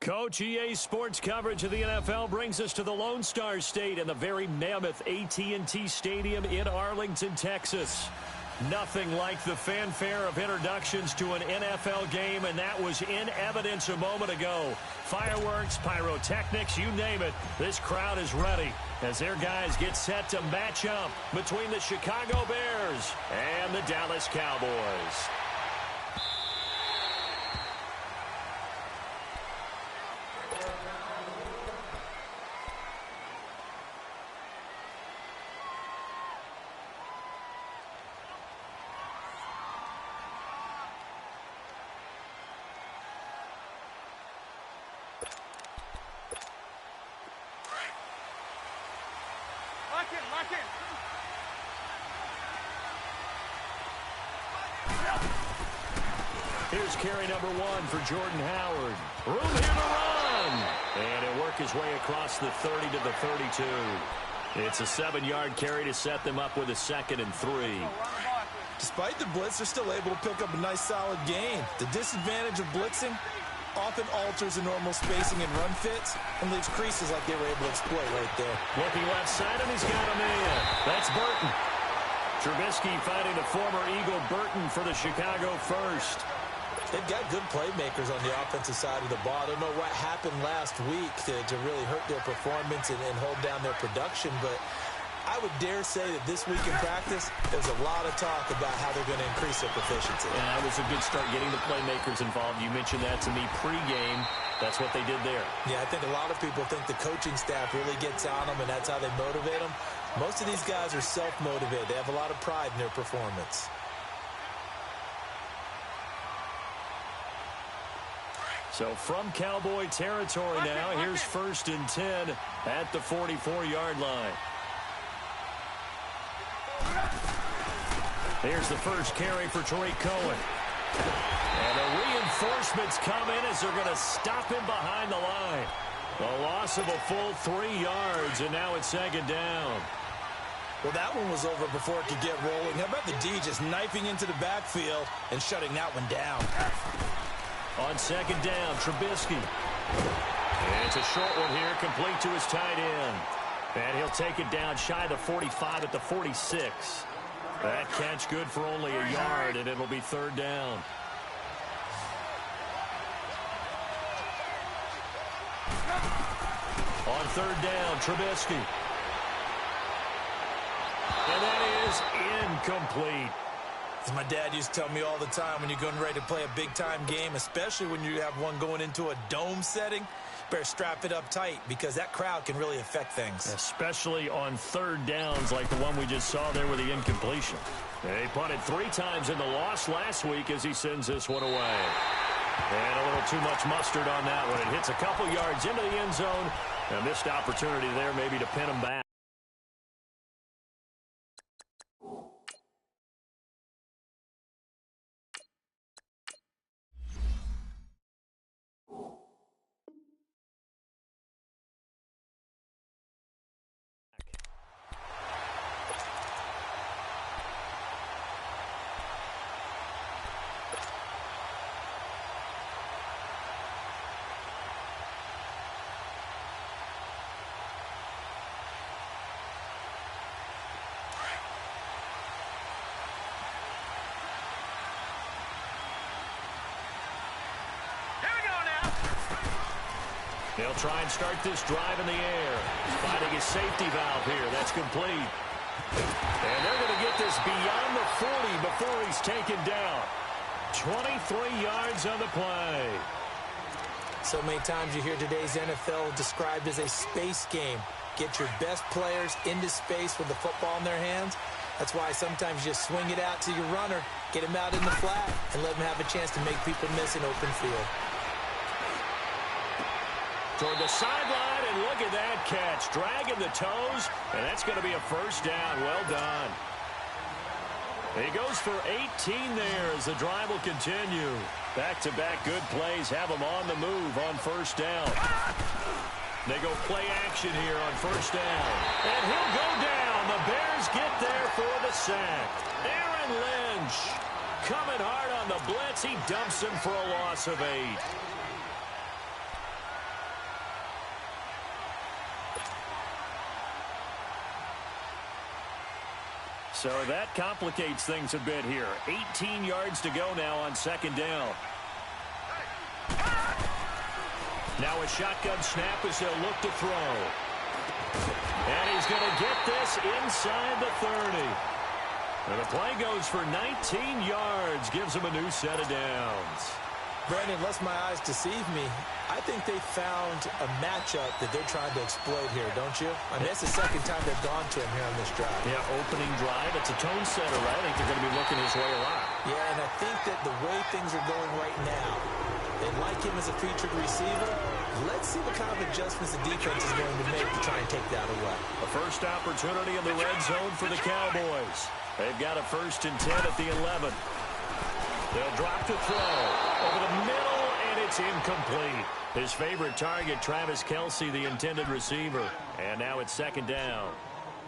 Coach, EA Sports coverage of the NFL brings us to the Lone Star State and the very mammoth AT&T Stadium in Arlington, Texas. Nothing like the fanfare of introductions to an NFL game, and that was in evidence a moment ago. Fireworks, pyrotechnics, you name it, this crowd is ready as their guys get set to match up between the Chicago Bears and the Dallas Cowboys. Here's carry number 1 for Jordan Howard. Room here to run. And he'll work his way across the 30 to the 32. It's a 7-yard carry to set them up with a 2nd and 3. Despite the blitz, they're still able to pick up a nice, solid gain. The disadvantage of blitzing often alters the normal spacing and run fits and leaves creases like they were able to exploit right there. Looking left side, and he's got him in. That's Burton. Trubisky finding the former Eagle Burton for the Chicago first. They've got good playmakers on the offensive side of the ball. I don't know what happened last week to really hurt their performance and hold down their production, but I would dare say that this week in practice, there's a lot of talk about how they're going to increase their proficiency. Yeah, that was a good start getting the playmakers involved. You mentioned that to me pregame. That's what they did there. Yeah, I think a lot of people think the coaching staff really gets on them, and that's how they motivate them. Most of these guys are self-motivated. They have a lot of pride in their performance. So from Cowboy territory now, here's 1st and 10 at the 44-yard line. Here's the first carry for Tariq Cohen. And the reinforcements come in as they're going to stop him behind the line. A loss of a full 3 yards, and now it's 2nd down. Well, that one was over before it could get rolling. How about the D just knifing into the backfield and shutting that one down? On 2nd down, Trubisky. And it's a short one here, complete to his tight end. And he'll take it down shy the 45 at the 46. That catch good for only a yard, and it'll be 3rd down. On 3rd down, Trubisky. And that is incomplete. As my dad used to tell me all the time, when you're getting ready to play a big-time game, especially when you have one going into a dome setting, you better strap it up tight because that crowd can really affect things. Especially on 3rd downs like the one we just saw there with the incompletion. They punted 3 times in the loss last week as he sends this one away. And a little too much mustard on that one. It hits a couple yards into the end zone. A missed opportunity there maybe to pin him back. They'll try and start this drive in the air. Finding his safety valve here. That's complete. And they're going to get this beyond the 40 before he's taken down. 23 yards on the play. So many times you hear today's NFL described as a space game. Get your best players into space with the football in their hands. That's why sometimes you just swing it out to your runner, get him out in the flat, and let him have a chance to make people miss an open field. Toward the sideline, and look at that catch. Dragging the toes, and that's going to be a 1st down. Well done. He goes for 18 there as the drive will continue. Back-to-back good plays have him on the move on 1st down. They go play action here on 1st down. And he'll go down. The Bears get there for the sack. Aaron Lynch coming hard on the blitz. He dumps him for a loss of 8. So that complicates things a bit here. 18 yards to go now on second down. Now a shotgun snap as they'll look to throw. And he's going to get this inside the 30. And the play goes for 19 yards, gives him a new set of downs. Brandon, lest my eyes deceive me, I think they found a matchup that they're trying to exploit here, don't you? I mean, it's the second time they've gone to him here on this drive. Yeah, opening drive. It's a tone setter, right? I think they're going to be looking his way a lot. Yeah, and I think that the way things are going right now, they like him as a featured receiver. Let's see what kind of adjustments the defense is going to make to try and take that away. A first opportunity in the red zone for the Cowboys. They've got a 1st and 10 at the 11. They'll drop to throw over the middle, and it's incomplete. His favorite target, Travis Kelce, the intended receiver. And now it's second down.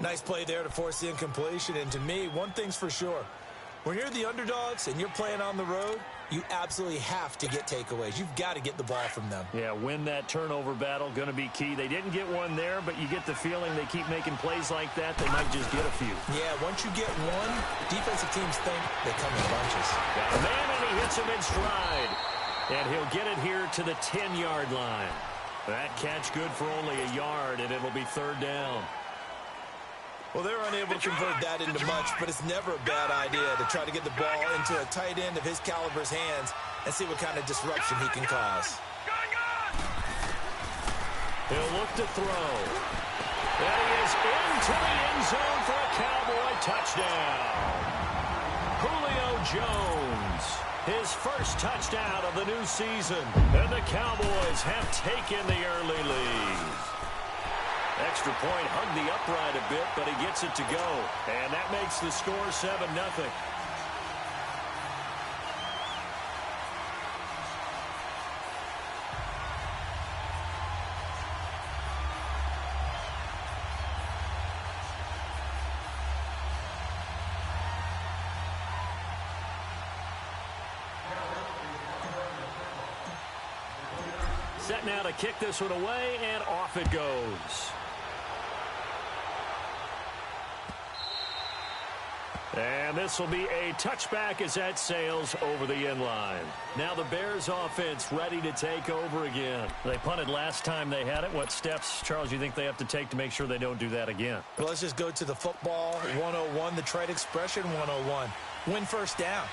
Nice play there to force the incompletion. And to me, one thing's for sure. When you're the underdogs and you're playing on the road, you absolutely have to get takeaways. You've got to get the ball from them. Yeah, win that turnover battle, going to be key. They didn't get one there, but you get the feeling they keep making plays like that, they might just get a few. Yeah, once you get one, defensive teams think they come in bunches. Got a man, and he hits him in stride. And he'll get it here to the 10-yard line. That catch good for only a yard, and it'll be third down. Well, they're unable to convert that into much, but it's never a bad idea to try to get the ball into a tight end of his caliber's hands and see what kind of disruption he can cause. He'll look to throw. And he is into the end zone for a Cowboy touchdown. Julio Jones, his first touchdown of the new season. And the Cowboys have taken the early lead. Extra point hugged the upright a bit, but he gets it to go. And that makes the score 7-0. Set now to kick this one away, and off it goes. And this will be a touchback as that sails over the end line. Now the Bears offense ready to take over again. They punted last time they had it. What steps, Charles, you think they have to take to make sure they don't do that again? Well, let's just go to the football 101, the trade expression 101. Win first down.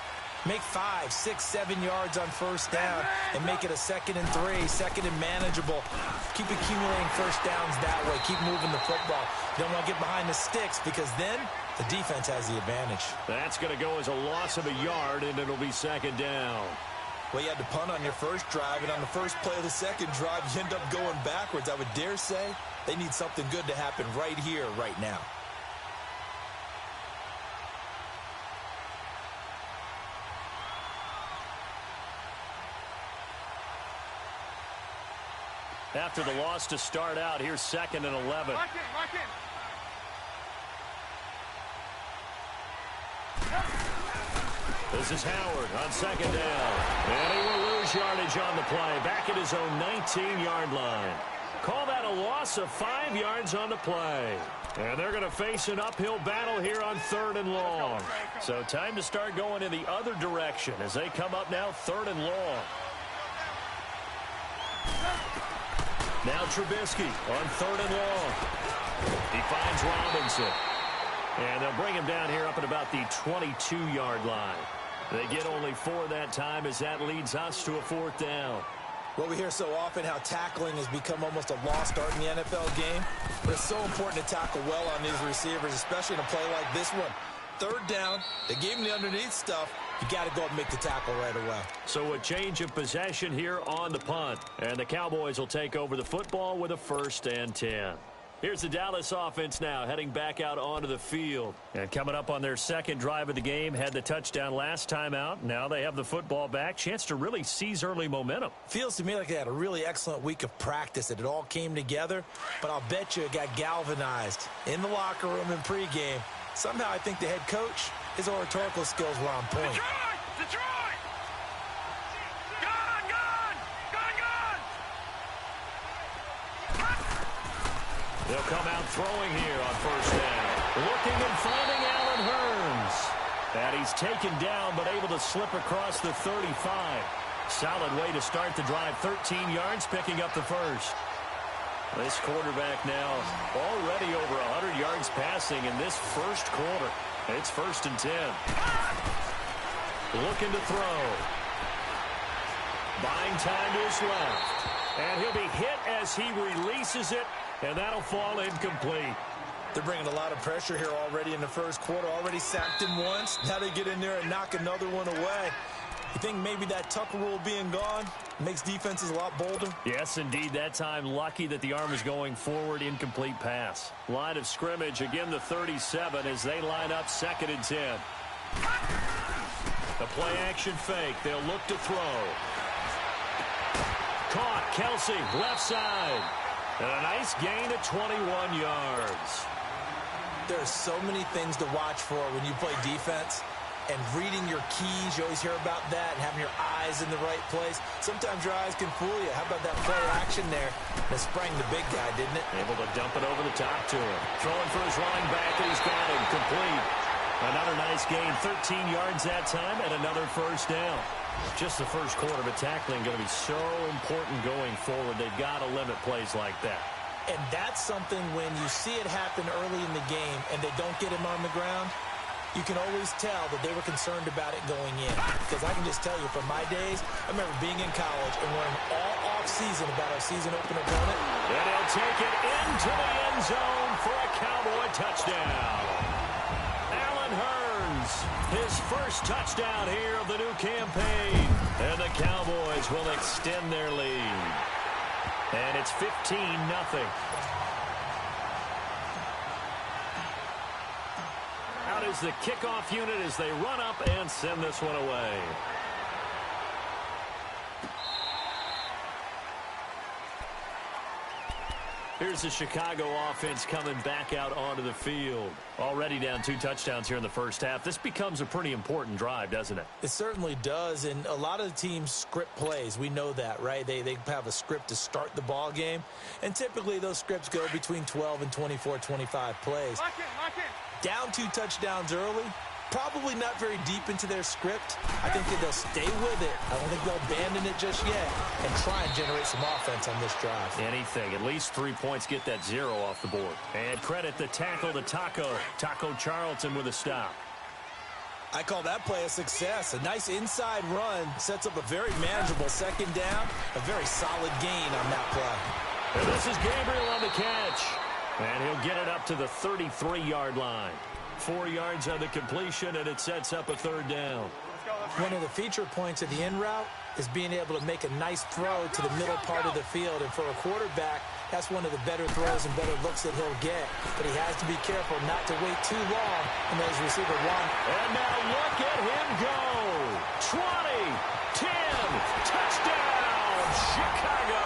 Make 5, 6, 7 yards on first down and make it a 2nd and 3, 2nd and manageable. Keep accumulating first downs that way. Keep moving the football. You don't want to get behind the sticks because then the defense has the advantage. That's going to go as a loss of a yard, and it'll be second down. Well, you had to punt on your first drive, and on the first play of the second drive, you end up going backwards. I would dare say they need something good to happen right here, right now. After the loss to start out, here's 2nd and 11. Lock in. This is Howard on second down. And he will lose yardage on the play. Back at his own 19-yard line. Call that a loss of 5 yards on the play. And they're going to face an uphill battle here on 3rd and long. So time to start going in the other direction as they come up now 3rd and long. Now Trubisky on 3rd and long. He finds Robinson. And they'll bring him down here up at about the 22-yard line. They get only 4 that time as that leads us to a 4th down. Well, we hear so often how tackling has become almost a lost art in the NFL game. But it's so important to tackle well on these receivers, especially in a play like this one. 3rd down, they gave him the underneath stuff. You got to go up and make the tackle right away. So a change of possession here on the punt. And the Cowboys will take over the football with a 1st and 10. Here's the Dallas offense now heading back out onto the field. And coming up on their second drive of the game, had the touchdown last time out. Now they have the football back. Chance to really seize early momentum. Feels to me like they had a really excellent week of practice. It all came together. But I'll bet you it got galvanized in the locker room in pregame. Somehow I think the head coach, his oratorical skills were on point. Detroit! Gone! They'll come out throwing here on 1st down. Looking and finding Allen Allen Hurns. And he's taken down, but able to slip across the 35. Solid way to start the drive. 13 yards, picking up the first. This quarterback now already over 100 yards passing in this first quarter. It's 1st and 10. Looking to throw. Buying time to his left. And he'll be hit as he releases it, and that'll fall incomplete. They're bringing a lot of pressure here already in the first quarter. Already sacked him once. Now they get in there and knock another one away. You think maybe that Tucker rule being gone makes defenses a lot bolder? Yes, indeed. That time, lucky that the arm is going forward. Incomplete pass. Line of scrimmage, again, the 37 as they line up 2nd and 10. The play-action fake. They'll look to throw. Caught. Kelsey, left side. And a nice gain of 21 yards. There are so many things to watch for when you play defense. And reading your keys, you always hear about that, and having your eyes in the right place. Sometimes your eyes can fool you. How about that play action there? That sprang the big guy, didn't it? Able to dump it over the top to him. Throwing for his running back, and he's got him. Complete. Another nice gain. 13 yards that time, and another first down. Just the first quarter, but tackling going to be so important going forward. They've got to limit plays like that. And that's something when you see it happen early in the game and they don't get him on the ground, you can always tell that they were concerned about it going in. Because I can just tell you from my days, I remember being in college and learning all off-season about our season opener opponent. And he'll take it into the end zone for a Cowboy touchdown. Allen Hurns, his first touchdown here of the new campaign. And the Cowboys will extend their lead. And it's 15-0. Out is the kickoff unit as they run up and send this one away. Here's the Chicago offense coming back out onto the field. Already down 2 touchdowns here in the first half. This becomes a pretty important drive, doesn't it? It certainly does, and a lot of the teams script plays. We know that, right? They have a script to start the ball game, and typically those scripts go between 12 and 24, 25 plays. Lock in. Down 2 touchdowns early, probably not very deep into their script. I think that they'll stay with it. I don't think they'll abandon it just yet and try and generate some offense on this drive. Anything. At least 3 points, get that 0 off the board. And credit the tackle to Taco Charlton with a stop. I call that play a success. A nice inside run sets up a very manageable 2nd down. A very solid gain on that play. And this is Gabriel on the catch. And he'll get it up to the 33-yard line. 4 yards on the completion, and it sets up a 3rd down. One of the feature points of the in route is being able to make a nice throw to the middle part of the field. And for a quarterback, that's one of the better throws and better looks that he'll get. But he has to be careful not to wait too long and let his receiver run. And now look at him go. 20, 10, touchdown, Chicago.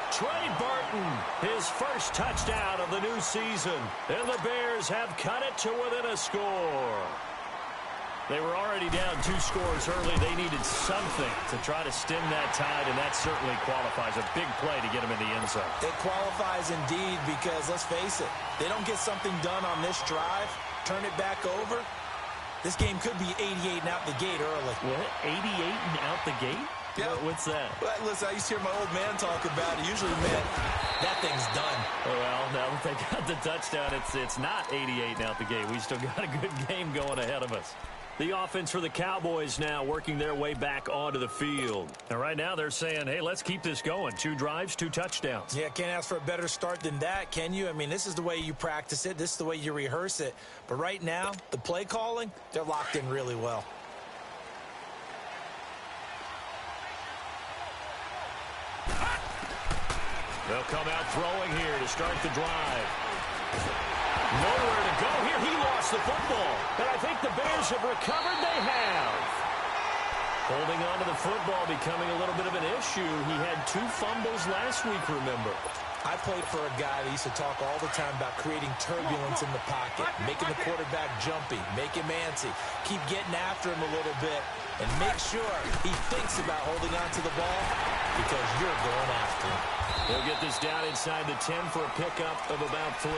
Trey Burton, his first touchdown of the new season. And the Bears have cut it to within a score. They were already down 2 scores early. They needed something to try to stem that tide, and that certainly qualifies. A big play to get them in the end zone. It qualifies indeed because, let's face it, they don't get something done on this drive, turn it back over, this game could be 88 and out the gate early. What? 88 and out the gate? Yeah. What's that? Well, listen, I used to hear my old man talk about it. Usually meant that thing's done. Well, now that they got the touchdown, it's not 88 and out the gate. We still got a good game going ahead of us. The offense for the Cowboys now working their way back onto the field. And right now they're saying, hey, let's keep this going. 2 drives, 2 touchdowns. Yeah, can't ask for a better start than that, can you? I mean, this is the way you practice it. This is the way you rehearse it. But right now, the play calling, they're locked in really well. They'll come out throwing here to start the drive. Nowhere to go here. He lost the football. And I think the Bears have recovered. They have. Holding on to the football becoming a little bit of an issue. He had 2 fumbles last week, remember. I played for a guy that used to talk all the time about creating turbulence in the pocket, making the quarterback jumpy, make him antsy, keep getting after him a little bit, and make sure he thinks about holding on to the ball because you're going after him. They'll get this down inside the 10 for a pickup of about 3.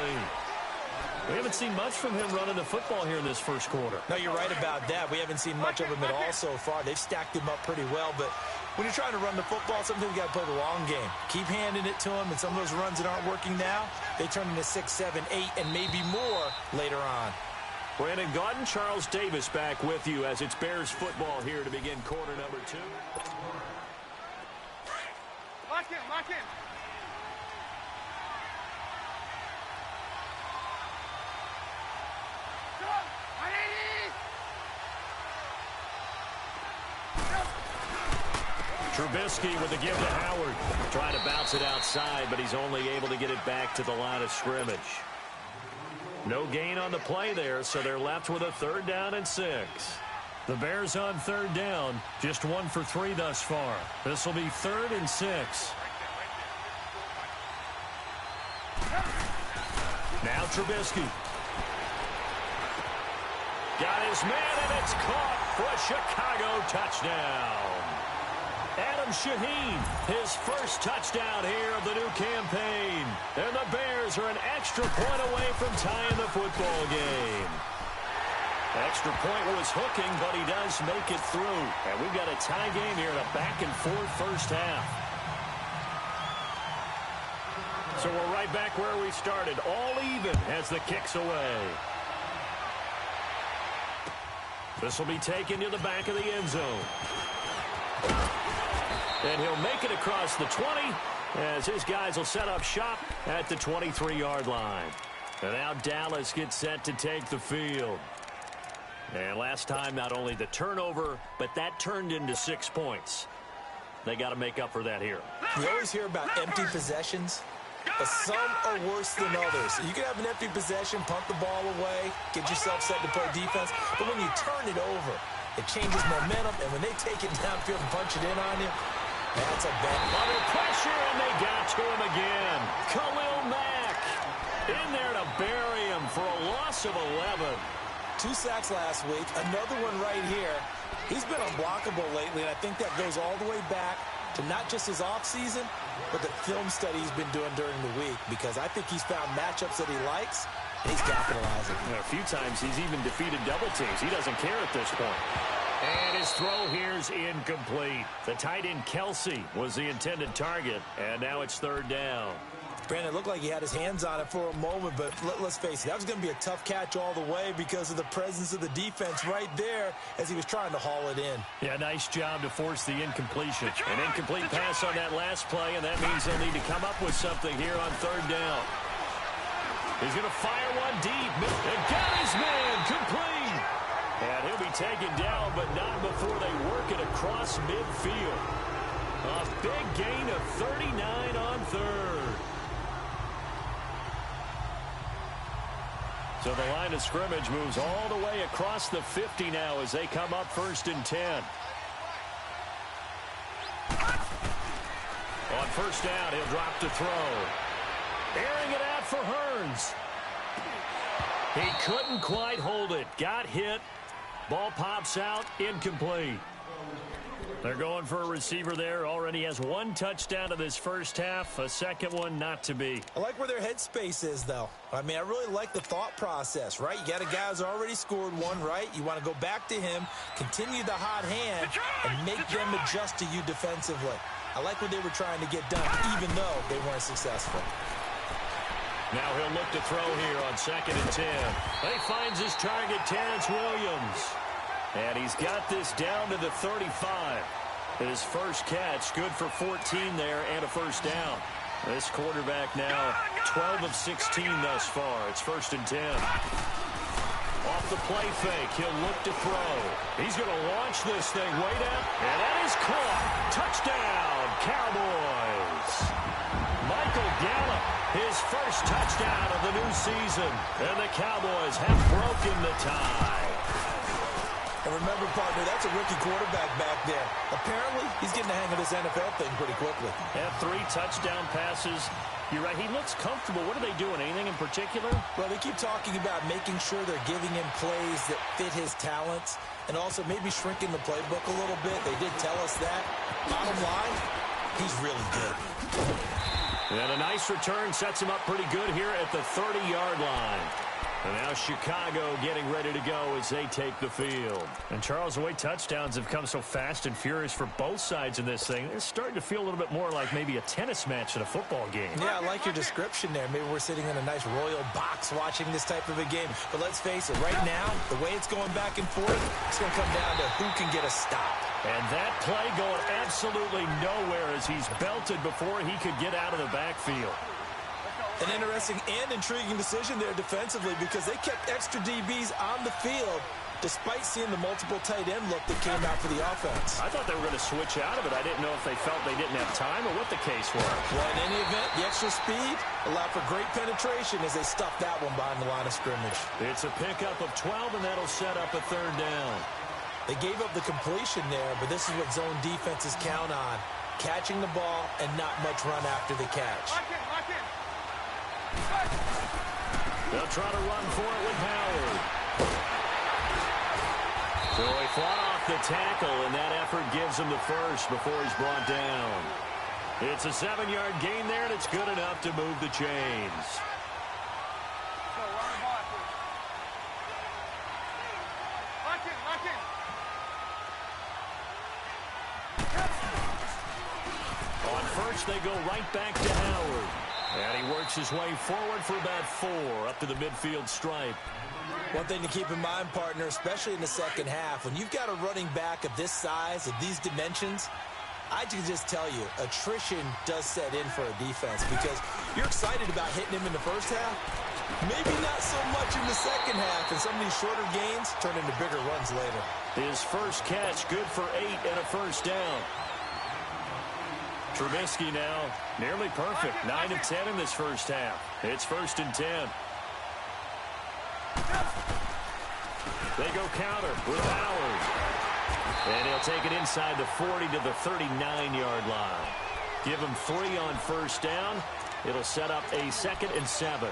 We haven't seen much from him running the football here in this first quarter. No, you're right about that. We haven't seen much of him at all so far. They've stacked him up pretty well, but when you're trying to run the football, sometimes you got to play the long game. Keep handing it to him, and some of those runs that aren't working now, they turn into 6, 7, 8, and maybe more later on. Brandon Gaudin, Charles Davis back with you as it's Bears football here to begin quarter number 2. Lock in, lock in. Trubisky with the give to Howard. Trying to bounce it outside, but he's only able to get it back to the line of scrimmage. No gain on the play there, so they're left with a 3rd down and 6. The Bears on 3rd down, just 1 for 3 thus far. This will be 3rd and 6. Now Trubisky. Got his man, and it's caught for a Chicago touchdown. Adam Shaheen, his first touchdown here of the new campaign. And the Bears are an extra point away from tying the football game. Extra point was hooking, but he does make it through. And we've got a tie game here in a back-and-forth first half. So we're right back where we started, all even as the kick's away. This will be taken to the back of the end zone. And he'll make it across the 20 as his guys will set up shop at the 23-yard line. And now Dallas gets set to take the field. And last time, not only the turnover, but that turned into 6 points. They got to make up for that here. You always hear about empty possessions, but some are worse than others. You can have an empty possession, punt the ball away, get yourself set to play defense, but when you turn it over, it changes momentum, and when they take it downfield and punch it in on you, that's a bad. Under pressure, and they got to him again. Khalil Mack in there to bury him for a loss of 11. 2 sacks last week, another one right here. He's been unblockable lately, and I think that goes all the way back to not just his offseason, but the film study he's been doing during the week, because I think he's found matchups that he likes, and he's capitalizing. A few times he's even defeated double teams. He doesn't care at this point. And his throw here's incomplete. The tight end Kelsey was the intended target, and now it's 3rd down. Brandon, it looked like he had his hands on it for a moment, but let's face it, that was going to be a tough catch all the way because of the presence of the defense right there as he was trying to haul it in. Yeah, nice job to force the incompletion. An incomplete pass on that last play, and that means they'll need to come up with something here on 3rd down. He's going to fire one deep, and got his man complete. And he'll be taken down, but not before they work it across midfield. A big gain of 39 on 3rd. So the line of scrimmage moves all the way across the 50 now as they come up 1st and 10. On 1st down, he'll drop to throw. Airing it out for Hearns. He couldn't quite hold it. Got hit. Ball pops out. Incomplete. They're going for a receiver there. Already has 1 touchdown in this first half. A second one not to be. I like where their headspace is, though. I mean, I really like the thought process, right? You got a guy who's already scored 1, right? You want to go back to him, continue the hot hand, and make them adjust to you defensively. I like what they were trying to get done, even though they weren't successful. Now he'll look to throw here on 2nd and 10. He finds his target, Terrence Williams. And he's got this down to the 35. His first catch, good for 14 there and a 1st down. This quarterback now 12 of 16 thus far. It's 1st and 10. Off the play fake, he'll look to throw. He's going to launch this thing way down, and that is caught. Touchdown, Cowboys. Michael Gallup, his first touchdown of the new season. And the Cowboys have broken the tie. And remember, partner, that's a rookie quarterback back there. Apparently, he's getting the hang of this NFL thing pretty quickly. Have 3 touchdown passes. You're right, he looks comfortable. What are they doing? Anything in particular? Well, they keep talking about making sure they're giving him plays that fit his talents and also maybe shrinking the playbook a little bit. They did tell us that. Bottom line, he's really good. And a nice return sets him up pretty good here at the 30-yard line. And now Chicago getting ready to go as they take the field. And Charles, the way touchdowns have come so fast and furious for both sides in this thing, it's starting to feel a little bit more like maybe a tennis match than a football game. Yeah, I like your description there. Maybe we're sitting in a nice royal box watching this type of a game. But let's face it, right now, the way it's going back and forth, it's going to come down to who can get a stop. And that play going absolutely nowhere as he's belted before he could get out of the backfield. An interesting and intriguing decision there defensively because they kept extra DBs on the field despite seeing the multiple tight end look that came out for the offense. I thought they were going to switch out of it. I didn't know if they felt they didn't have time or what the case was. Well, in any event, the extra speed allowed for great penetration as they stuffed that one behind the line of scrimmage. It's a pickup of 12, and that'll set up a third down. They gave up the completion there, but this is what zone defenses count on, catching the ball and not much run after the catch. Lock in. They'll try to run for it with Howard. So he fought off the tackle, and that effort gives him the first before he's brought down. It's a 7-yard gain there, and it's good enough to move the chains. Go, run the ball after it. Lock in. On first, they go right back to Howard. And he works his way forward for about 4 up to the midfield stripe. One thing to keep in mind, partner, especially in the second half, when you've got a running back of this size, of these dimensions, I can just tell you, attrition does set in for a defense because you're excited about hitting him in the first half. Maybe not so much in the second half, and some of these shorter gains turn into bigger runs later. His first catch, good for 8 and a first down. Trubisky now nearly perfect. 9 of 10 in this first half. It's 1st and 10. They go counter with Howard. And he'll take it inside the 40 to the 39-yard line. Give him 3 on first down. It'll set up a 2nd and 7.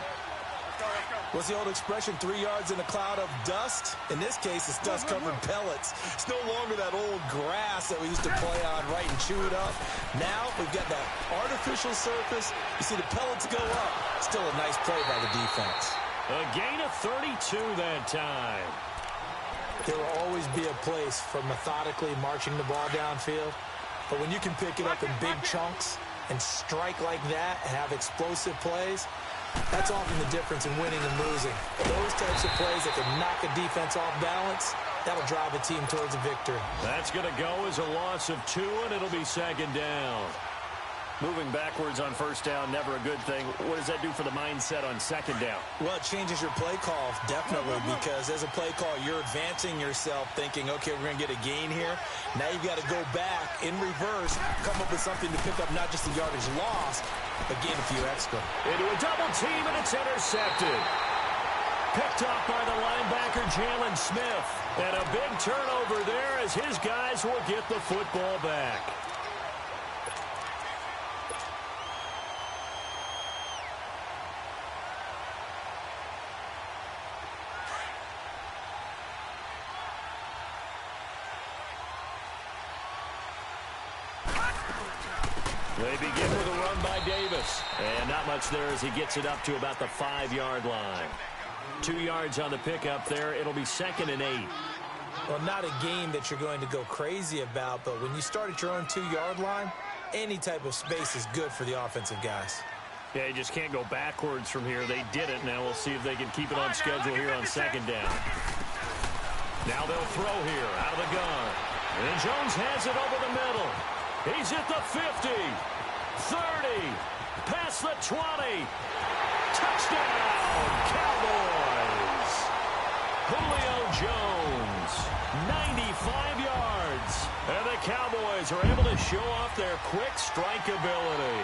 What's the old expression, 3 yards in a cloud of dust? In this case, it's dust-covered pellets. It's no longer that old grass that we used to play on, right, and chew it up. Now we've got that artificial surface. You see the pellets go up. Still a nice play by the defense. A gain of 32 that time. There will always be a place for methodically marching the ball downfield. But when you can pick it up in big chunks and strike like that and have explosive plays, that's often the difference in winning and losing. Those types of plays that can knock a defense off balance, that'll drive a team towards a victory. That's going to go as a loss of 2, and it'll be 2nd down. Moving backwards on first down, never a good thing. What does that do for the mindset on 2nd down? Well, it changes your play call, definitely, because as a play call, you're advancing yourself thinking, okay, we're going to get a gain here. Now you've got to go back in reverse, come up with something to pick up not just the yardage lost, but gain a few extra. Into a double team, and it's intercepted. Picked off by the linebacker, Jalen Smith. And a big turnover there as his guys will get the football back. They begin with a run by Davis. And not much there as he gets it up to about the 5-yard line. 2 yards on the pickup there. It'll be 2nd and 8. Well, not a game that you're going to go crazy about, but when you start at your own 2-yard line, any type of space is good for the offensive guys. Yeah, you just can't go backwards from here. They did it. Now we'll see if they can keep it on schedule here on 2nd down. Now they'll throw here out of the gun. And Jones has it over the middle. He's at the 50, 30, past the 20. Touchdown, Cowboys. Julio Jones, 95 yards. And the Cowboys are able to show off their quick strike ability.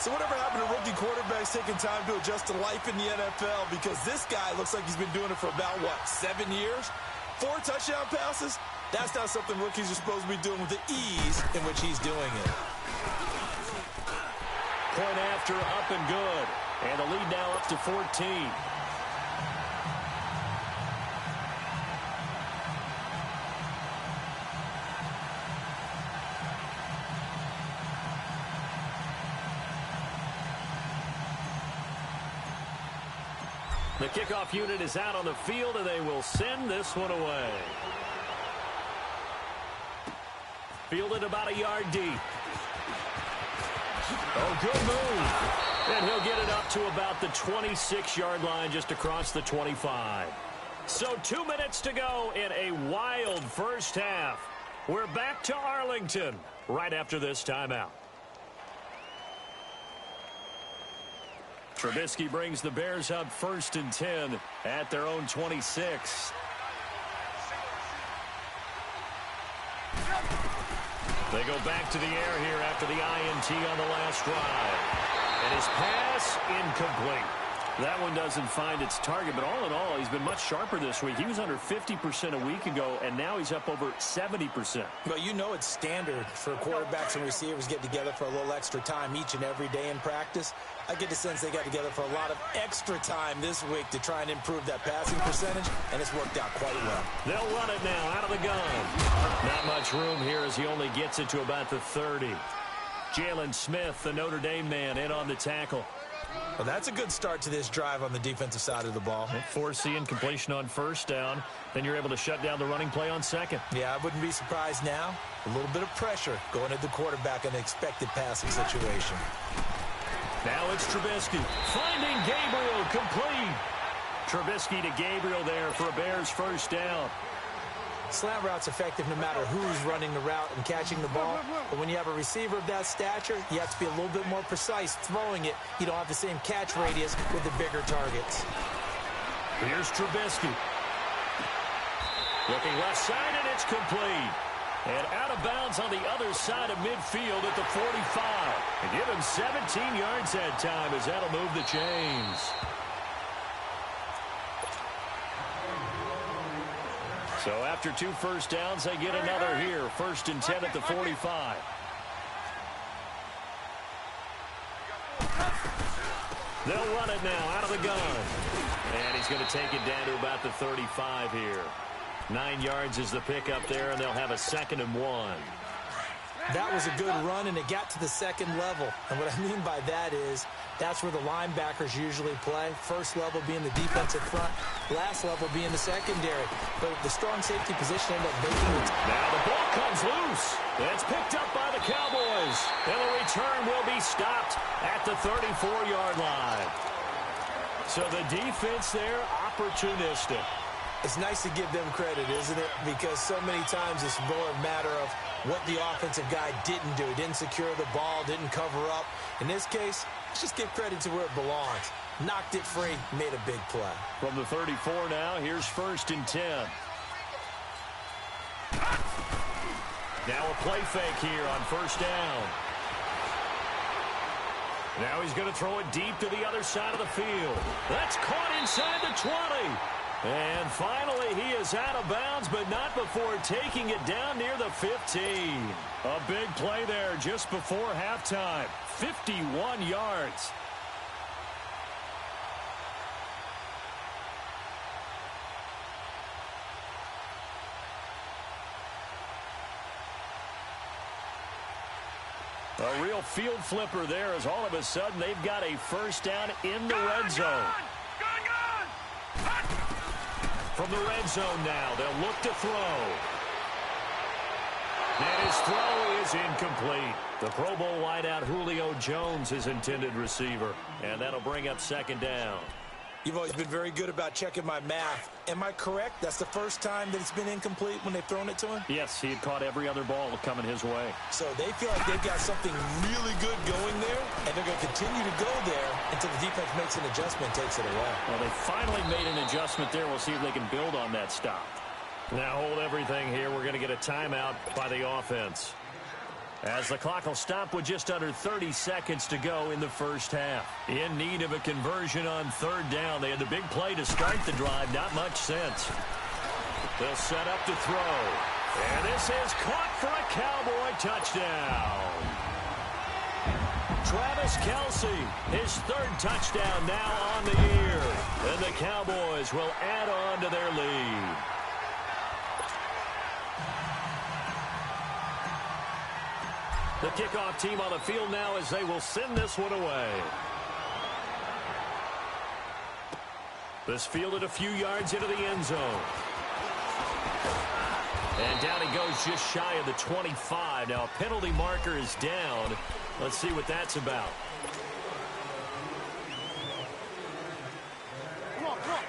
So whatever happened to rookie quarterbacks taking time to adjust to life in the NFL? Because this guy looks like he's been doing it for about, 7 years? 4 touchdown passes? That's not something rookies are supposed to be doing with the ease in which he's doing it. Point after, up and good. And the lead now up to 14. The kickoff unit is out on the field, and they will send this one away. Fielded about a yard deep. Oh, good move. And he'll get it up to about the 26-yard line, just across the 25. So 2 minutes to go in a wild first half. We're back to Arlington right after this timeout. Trubisky brings the Bears up 1st and 10 at their own 26. They go back to the air here after the INT on the last drive. And his pass incomplete. That one doesn't find its target, but all in all, he's been much sharper this week. He was under 50% a week ago, and now he's up over 70%. Well, you know it's standard for quarterbacks and receivers get together for a little extra time each and every day in practice. I get the sense they got together for a lot of extra time this week to try and improve that passing percentage, and it's worked out quite well. They'll run it now out of the gun. Not much room here as he only gets it to about the 30. Jalen Smith, the Notre Dame man, in on the tackle. Well, that's a good start to this drive on the defensive side of the ball. Force the incompletion on 1st down. Then you're able to shut down the running play on 2nd. Yeah, I wouldn't be surprised now. A little bit of pressure going at the quarterback in an expected passing situation. Now it's Trubisky. Finding Gabriel, complete. Trubisky to Gabriel there for a Bears 1st down. Slant route's effective no matter who's running the route and catching the ball. But when you have a receiver of that stature, you have to be a little bit more precise throwing it. You don't have the same catch radius with the bigger targets. Here's Trubisky. Looking left side, and it's complete. And out of bounds on the other side of midfield at the 45. And give him 17 yards that time as that'll move the chains. So after 2 first downs, they get another here. 1st and 10 at the 45. They'll run it now out of the gun. And he's going to take it down to about the 35 here. 9 yards is the pickup there, and they'll have a 2nd and 1. That was a good run, and it got to the 2nd level. And what I mean by that is that's where the linebackers usually play. 1st level being the defensive front, last level being the secondary. But the strong safety position ended up making it. Now the ball comes loose. It's picked up by the Cowboys. And the return will be stopped at the 34-yard line. So the defense there, opportunistic. It's nice to give them credit, isn't it? Because so many times it's more a matter of what the offensive guy didn't do. Didn't secure the ball, didn't cover up. In this case, let's just give credit to where it belongs. Knocked it free, made a big play. From the 34 now, here's 1st and 10. Now a play fake here on 1st down. Now he's going to throw it deep to the other side of the field. That's caught inside the 20. And finally, he is out of bounds, but not before taking it down near the 15. A big play there just before halftime. 51 yards. A real field flipper there as all of a sudden they've got a 1st down in the red zone. From the red zone now, they'll look to throw. And his throw is incomplete. The Pro Bowl wideout Julio Jones, his intended receiver. And that'll bring up 2nd down. You've always been very good about checking my math. Am I correct? That's the first time that it's been incomplete when they've thrown it to him? Yes, he had caught every other ball coming his way. So they feel like they've got something really good going there, and they're going to continue to go there until the defense makes an adjustment and takes it away. Well, they finally made an adjustment there. We'll see if they can build on that stop. Now hold everything here. We're going to get a timeout by the offense, as the clock will stop with just under 30 seconds to go in the first half. In need of a conversion on 3rd down. They had the big play to start the drive. Not much sense. They'll set up to throw. And this is caught for a Cowboy touchdown. Travis Kelce, his 3rd touchdown now on the year. And the Cowboys will add on to their lead. The kickoff team on the field now as they will send this one away. This fielded a few yards into the end zone. And down he goes just shy of the 25. Now a penalty marker is down. Let's see what that's about. Come on, come on.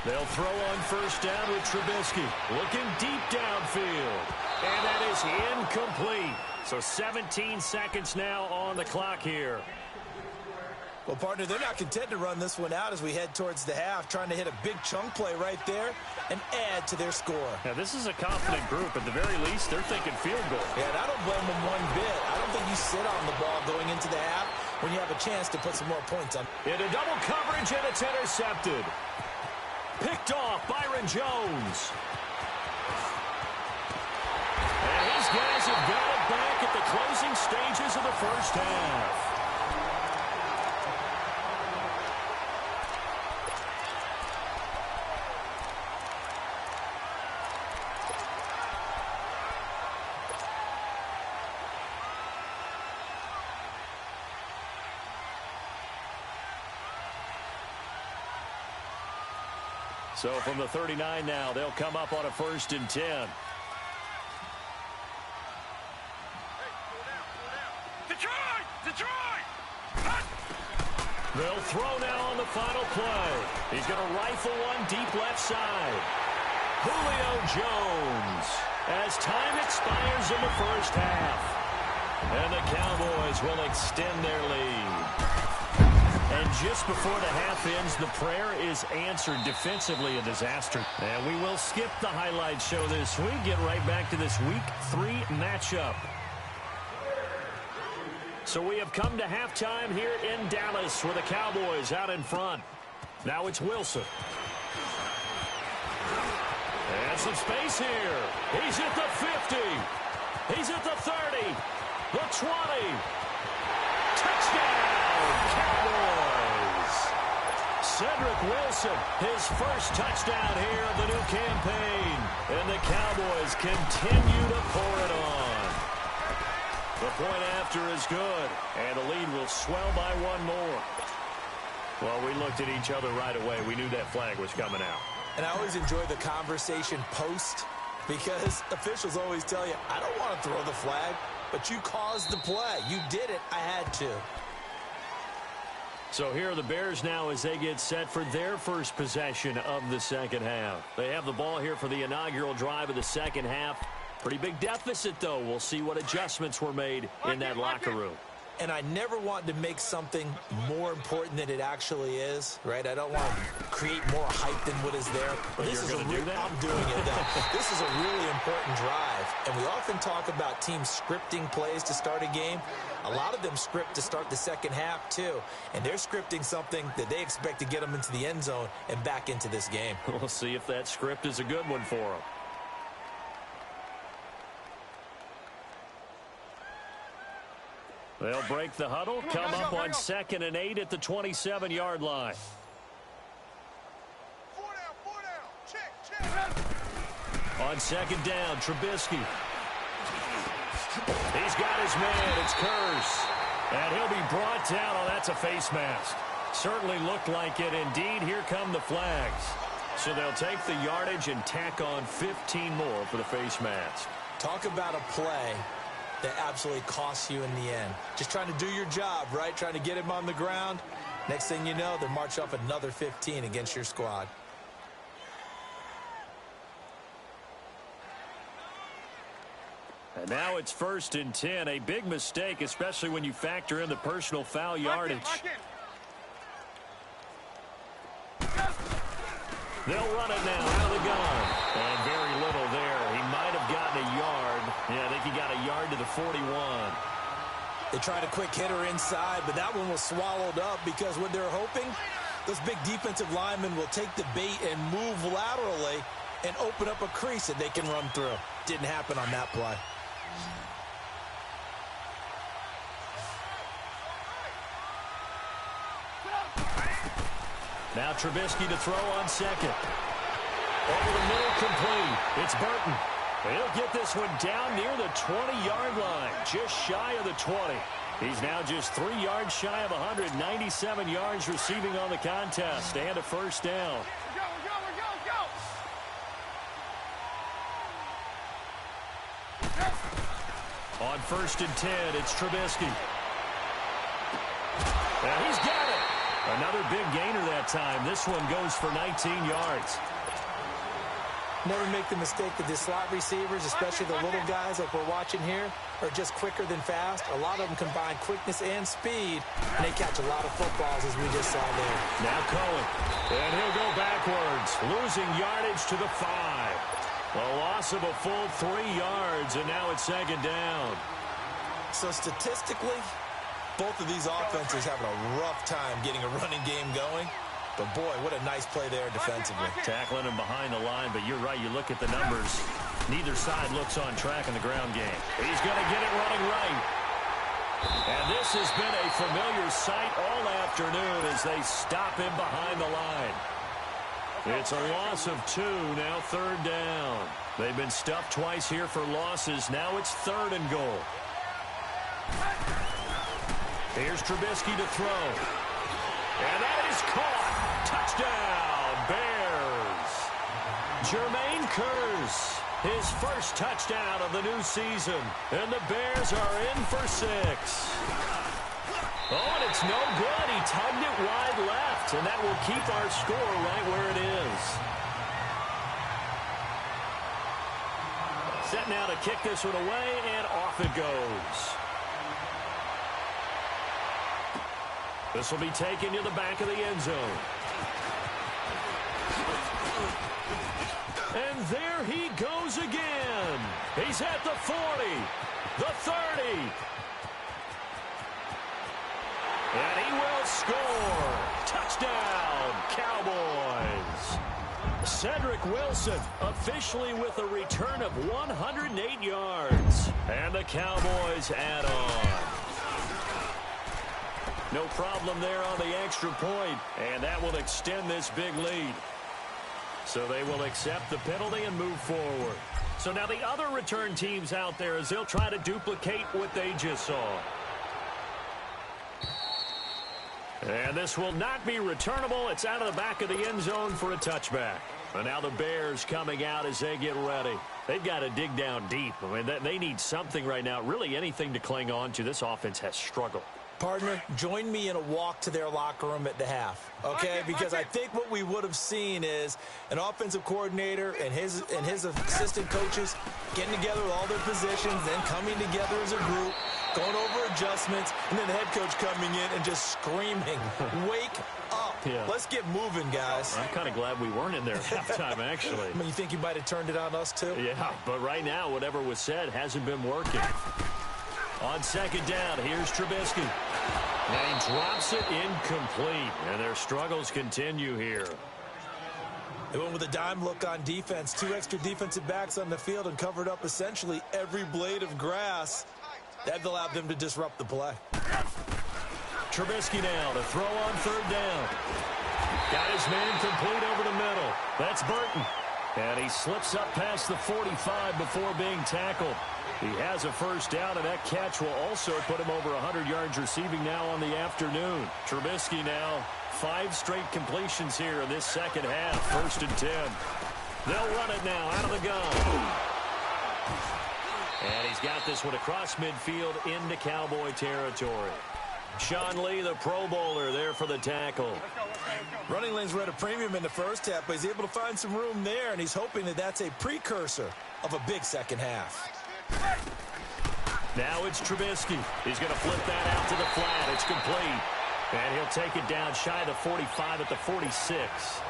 They'll throw on first down with Trubisky. Looking deep downfield. And that is incomplete. So 17 seconds now on the clock here. Well, partner, they're not content to run this one out as we head towards the half, trying to hit a big chunk play right there and add to their score. Now, this is a confident group. At the very least, they're thinking field goal. Yeah, and I don't blame them one bit. I don't think you sit on the ball going into the half when you have a chance to put some more points on. Into double coverage, and it's intercepted. Picked off, Byron Jones. And his guys have got it back at the closing stages of the first half. So from the 39 now, they'll come up on a 1st and 10. Detroit! Detroit! They'll throw now on the final play. He's going to rifle one deep left side. Julio Jones. As time expires in the first half. And the Cowboys will extend their lead. And just before the half ends, the prayer is answered. Defensively, a disaster. And we will skip the highlight show this week. Get right back to this Week 3 matchup. So we have come to halftime here in Dallas with the Cowboys out in front. Now it's Wilson. And some space here. He's at the 50. He's at the 30. The 20. Touchdown, Cowboys. Cedric Wilson, his first touchdown here of the new campaign. And the Cowboys continue to pour it on. The point after is good, and the lead will swell by one more. Well, we looked at each other right away. We knew that flag was coming out. And I always enjoy the conversation post because officials always tell you, I don't want to throw the flag, but you caused the play. You did it. I had to. So here are the Bears now as they get set for their first possession of the second half. They have the ball here for the inaugural drive of the second half. Pretty big deficit, though. We'll see what adjustments were made in that locker room. And I never want to make something more important than it actually is, right? I don't want to create more hype than what is there. But this you're going to do that? I'm doing it now. This is a really important drive. And we often talk about teams scripting plays to start a game. A lot of them script to start the second half, too. And they're scripting something that they expect to get them into the end zone and back into this game. We'll see if that script is a good one for them. They'll break the huddle, come up on 2nd and 8 at the 27-yard line. 4 down. Check. On 2nd down, Trubisky. He's got his man. It's Curse. And he'll be brought down. Oh, that's a face mask. Certainly looked like it. Indeed, here come the flags. So they'll take the yardage and tack on 15 more for the face mask. Talk about a play that absolutely costs you in the end. Just trying to do your job, right? Trying to get him on the ground. Next thing you know, they march off another 15 against your squad. And now it's 1st and 10. A big mistake, especially when you factor in the personal foul yardage. They'll run it now out of the gun. And very little there. He might have gotten a yard. Yeah, I think he got a yard to the 41. They tried a quick hitter inside, but that one was swallowed up because what they're hoping, those big defensive linemen will take the bait and move laterally and open up a crease that they can run through. Didn't happen on that play. Now Trubisky to throw on 2nd. Over the middle, complete. It's Burton. He'll get this one down near the 20-yard line, just shy of the 20. He's now just 3 yards shy of 197 yards receiving on the contest, and a first down. On 1st and 10, it's Trubisky. And he's got it. Another big gainer that time. This one goes for 19 yards. Never make the mistake that the slot receivers, especially the little guys like we're watching here, are just quicker than fast. A lot of them combine quickness and speed, and they catch a lot of footballs, as we just saw there. Now Cohen, and he'll go backwards, losing yardage to the 5. A loss of a full 3 yards, and now it's 2nd down. So statistically, both of these offenses having a rough time getting a running game going. But, boy, what a nice play there defensively. Tackling him behind the line, but you're right. You look at the numbers. Neither side looks on track in the ground game. He's going to get it running right. And this has been a familiar sight all afternoon as they stop him behind the line. It's a loss of 2, now 3rd down. They've been stuffed twice here for losses. Now it's 3rd and goal. Here's Trubisky to throw. And that is caught. Touchdown, Bears. Jermaine Kearse, his first touchdown of the new season. And the Bears are in for 6. Oh, and it's no good. He tugged it wide left, and that will keep our score right where it is. Set now to kick this one away, and off it goes. This will be taken to the back of the end zone. And there he goes again. He's at the 40, the 30. And he will score. Touchdown, Cowboys. Cedric Wilson officially with a return of 108 yards. And the Cowboys add on. No problem there on the extra point, and that will extend this big lead. So they will accept the penalty and move forward. So now the other return teams out there as they'll try to duplicate what they just saw. And this will not be returnable. It's out of the back of the end zone for a touchback. And now the Bears coming out as they get ready. They've got to dig down deep. I mean, they need something right now, really anything to cling on to. This offense has struggled. Partner, join me in a walk to their locker room at the half, okay? Because I think what we would have seen is an offensive coordinator and his assistant coaches getting together with all their positions, then coming together as a group, going over adjustments, and then the head coach coming in and just screaming, wake up. Yeah. Let's get moving, guys. I'm kind of glad we weren't in there at halftime, actually. I mean, you think you might have turned it on us, too? Yeah, but right now, whatever was said hasn't been working. On 2nd down, here's Trubisky. And he drops it incomplete. And their struggles continue here. They went with a dime look on defense. 2 extra defensive backs on the field and covered up essentially every blade of grass. That allowed them to disrupt the play. Trubisky now to throw on 3rd down. Got his man complete over the middle. That's Burton. And he slips up past the 45 before being tackled. He has a first down, and that catch will also put him over 100 yards receiving now on the afternoon. Trubisky now 5 straight completions here in this second half. 1st and 10. They'll run it now out of the gun. And he's got this one across midfield into Cowboy territory. Sean Lee, the Pro Bowler, there for the tackle. Running lanes were at a premium in the first half, but he's able to find some room there, and he's hoping that that's a precursor of a big second half. Now it's Trubisky. He's going to flip that out to the flat. It's complete. And he'll take it down shy of the 45 at the 46.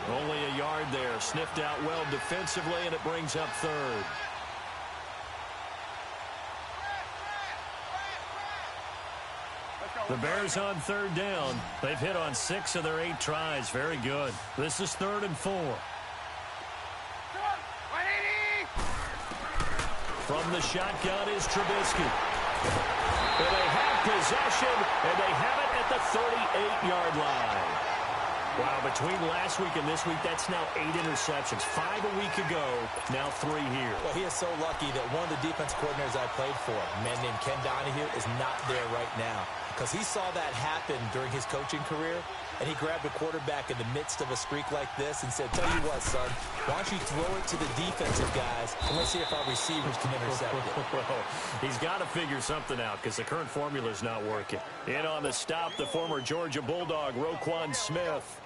Only a yard there. Sniffed out well defensively, and it brings up 3rd. The Bears on 3rd down. They've hit on 6 of their 8 tries. Very good. This is 3rd and 4. From the shotgun is Trubisky. And they have possession, and they have it at the 38-yard line. Wow, between last week and this week, that's now 8 interceptions. 5 a week ago, now 3 here. Well, he is so lucky that one of the defense coordinators I played for, a man named Ken Donahue, is not there right now. Because he saw that happen during his coaching career, and he grabbed a quarterback in the midst of a streak like this and said, tell you what, son, why don't you throw it to the defensive guys, and let's see if our receivers can intercept it. Well, he's got to figure something out because the current formula is not working. In on the stop, the former Georgia Bulldog, Roquan Smith.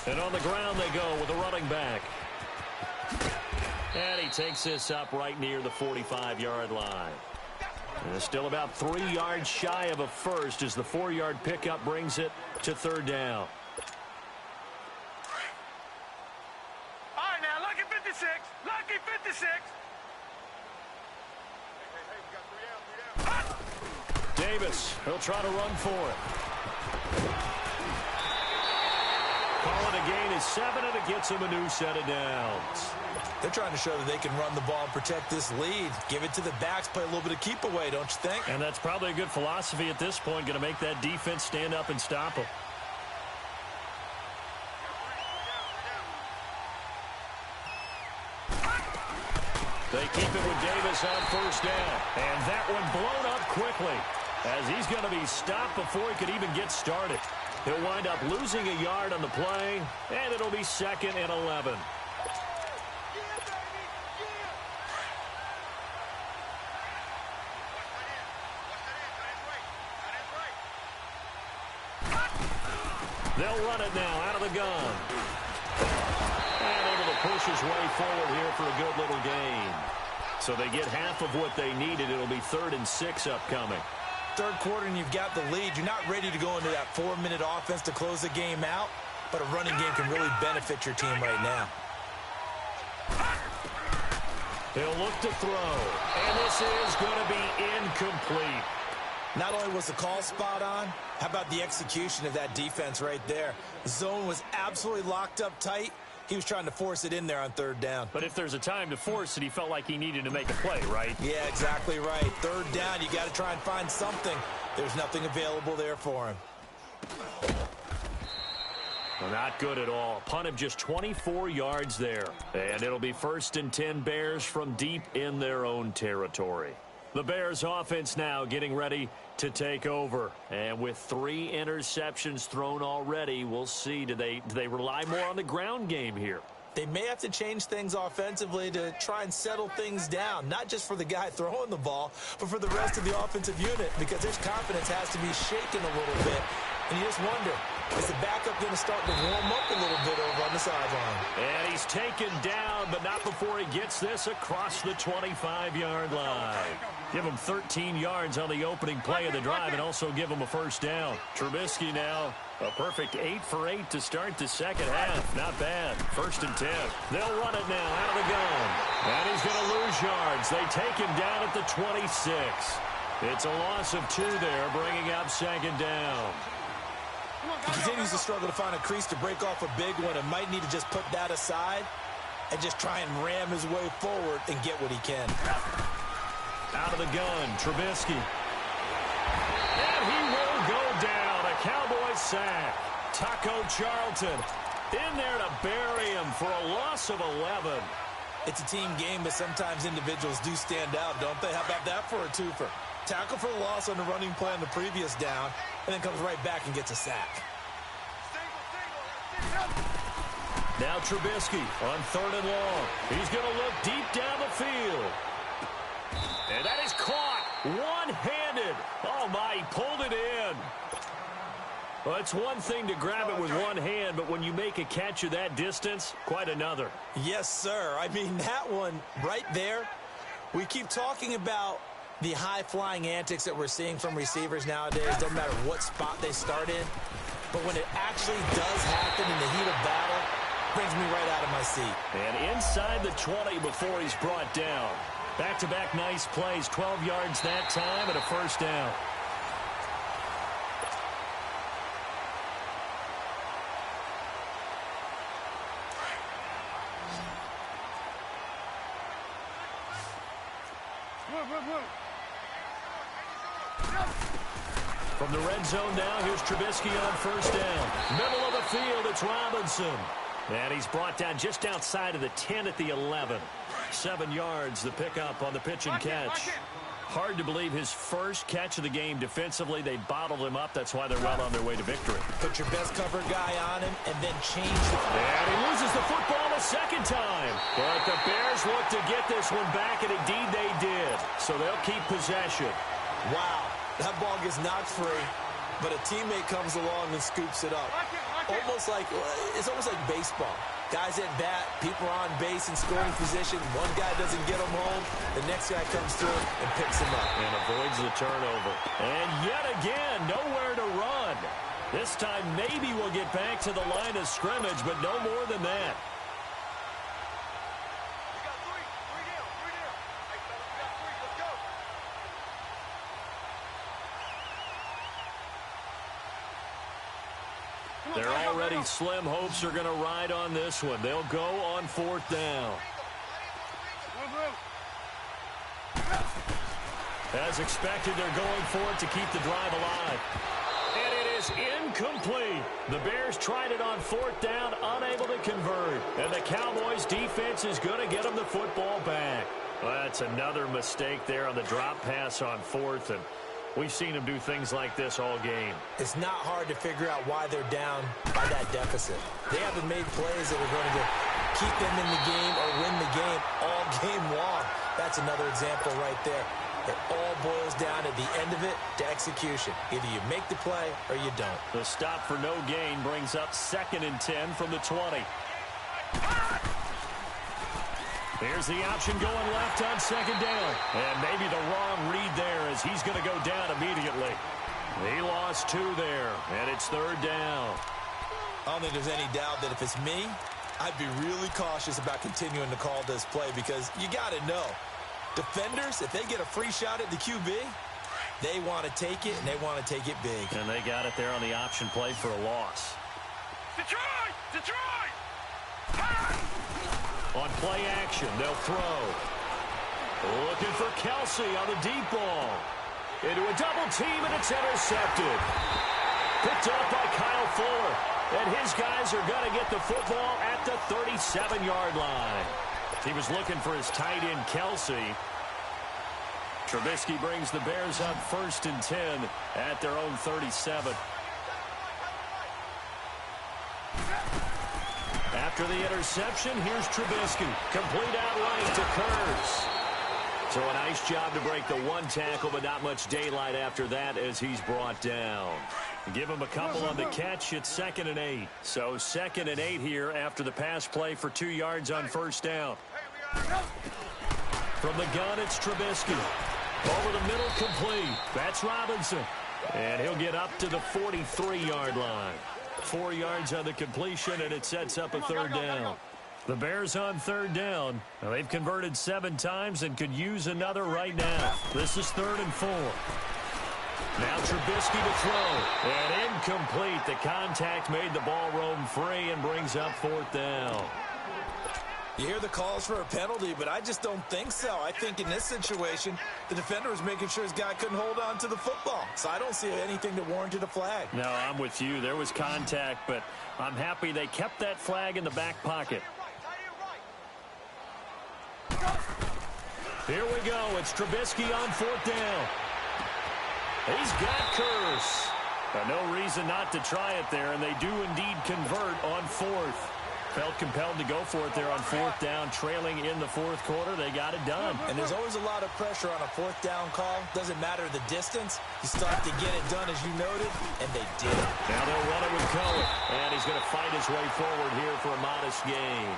And on the ground they go with a running back. And he takes this up right near the 45-yard line. And still about 3 yards shy of a first as the 4-yard pickup brings it to 3rd down. All right, now, lucky 56. Lucky 56. Hey, Davis, he'll try to run for it. Call it a gain is 7, and it gets him a new set of downs. They're trying to show that they can run the ball and protect this lead. Give it to the backs, play a little bit of keep away, don't you think? And that's probably a good philosophy at this point, going to make that defense stand up and stop them. They keep it with Davis on 1st down. And that one blown up quickly as he's going to be stopped before he could even get started. He'll wind up losing a yard on the play, and it'll be 2nd and 11. They'll run it now out of the gun. And able to push his way forward here for a good little gain. So they get half of what they needed. It'll be 3rd and 6 upcoming. 3rd quarter and you've got the lead. You're not ready to go into that 4-minute offense to close the game out, but a running game can really benefit your team right now. He'll look to throw, and this is going to be incomplete. Not only was the call spot on, how about the execution of that defense right there? The zone was absolutely locked up tight. He was trying to force it in there on 3rd down. But if there's a time to force it, he felt like he needed to make a play, right? Yeah, exactly right. 3rd down, you got to try and find something. There's nothing available there for him. Well, not good at all. Punt of just 24 yards there. And it'll be 1st and 10 Bears from deep in their own territory. The Bears offense now getting ready to take over. And with 3 interceptions thrown already, we'll see. Do they rely more on the ground game here? They may have to change things offensively to try and settle things down, not just for the guy throwing the ball, but for the rest of the offensive unit, because their confidence has to be shaken a little bit. And you just wonder, is the backup going to start to warm up a little bit over on the sideline? And he's taken down, but not before he gets this across the 25-yard line. Give him 13 yards on the opening play of the drive and also give him a 1st down. Trubisky now a perfect 8 for 8 to start the 2nd half. Not bad. 1st and 10. They'll run it now out of the gun. And he's going to lose yards. They take him down at the 26. It's a loss of 2 there, bringing up 2nd down. He continues to struggle to find a crease to break off a big one and might need to just put that aside and just try and ram his way forward and get what he can. Out of the gun, Trubisky. And he will go down. A Cowboy sack. Taco Charlton in there to bury him for a loss of 11. It's a team game, but sometimes individuals do stand out, don't they? How about that for a twofer? Tackle for the loss on the running play on the previous down, and then comes right back and gets a sack. Now Trubisky on 3rd and long. He's going to look deep down the field. And that is caught one-handed. Oh, my, he pulled it in. Well, it's one thing to grab it with one hand, but when you make a catch of that distance, quite another. Yes, sir. I mean, that one right there, we keep talking about the high-flying antics that we're seeing from receivers nowadays. Doesn't matter what spot they start in. But when it actually does happen in the heat of battle, it brings me right out of my seat. And inside the 20 before he's brought down. Back-to-back nice plays, 12 yards that time and a 1st down. From the red zone now, here's Trubisky on first down. Middle of the field, it's Robinson. And he's brought down just outside of the 10 at the 11. 7 yards, the pickup on the pitch and catch. Hard to believe his first catch of the game defensively. They bottled him up. That's why they're well on their way to victory. Put your best cover guy on him and then change the... And he loses the football a second time. But the Bears look to get this one back, and indeed they did. So they'll keep possession. Wow, that ball gets knocked free, but a teammate comes along and scoops it up. It's almost like baseball. Guys at bat, people are on base in scoring position. One guy doesn't get him home. The next guy comes through and picks him up. And avoids the turnover. And yet again, nowhere to run. This time maybe we'll get back to the line of scrimmage, but no more than that. Their already slim hopes are going to ride on this one. They'll go on fourth down. As expected, they're going for it to keep the drive alive. And it is incomplete. The Bears tried it on fourth down, unable to convert. And the Cowboys' defense is going to get them the football back. Well, that's another mistake there on the drop pass on fourth, and we've seen them do things like this all game. It's not hard to figure out why they're down by that deficit. They haven't made plays that are going to keep them in the game or win the game all game long. That's another example right there. It all boils down at the end of it to execution. Either you make the play or you don't. The stop for no gain brings up 2nd and 10 from the 20. Here's the option going left on 2nd down. And maybe the wrong read there as he's going to go down immediately. He lost 2 there, and it's 3rd down. I don't think there's any doubt that if it's me, I'd be really cautious about continuing to call this play because you got to know. Defenders, if they get a free shot at the QB, they want to take it, and they want to take it big. And they got it there on the option play for a loss. Detroit! Detroit! On play action, they'll throw. Looking for Kelsey on the deep ball. Into a double team, and it's intercepted. Picked up by Kyle Fuller. And his guys are going to get the football at the 37-yard line. He was looking for his tight end, Kelsey. Trubisky brings the Bears up 1st and 10 at their own 37. After the interception, here's Trubisky. Complete outright to Kurtz. So a nice job to break the 1 tackle, but not much daylight after that as he's brought down. Give him a couple on the catch. It's 2nd and 8. So 2nd and 8 here after the pass play for 2 yards on first down. From the gun, it's Trubisky. Over the middle, complete. That's Robinson. And he'll get up to the 43-yard line. 4 yards on the completion, and it sets up a 3rd down. The Bears on 3rd down. Now, they've converted 7 times and could use another right now. This is 3rd and 4. Now Trubisky to throw. And incomplete. The contact made the ball roam free and brings up 4th down. You hear the calls for a penalty, but I just don't think so. I think in this situation, the defender was making sure his guy couldn't hold on to the football. So I don't see anything that warranted a flag. No, I'm with you. There was contact, but I'm happy they kept that flag in the back pocket. Here we go. It's Trubisky on 4th down. He's got Kurtz. No reason not to try it there, and they do indeed convert on 4th. Felt compelled to go for it there on 4th down, trailing in the 4th quarter. They got it done. And there's always a lot of pressure on a 4th down call. Doesn't matter the distance. You start to get it done, as you noted, and they did. Now they'll run it with Cohen. And he's going to fight his way forward here for a modest gain.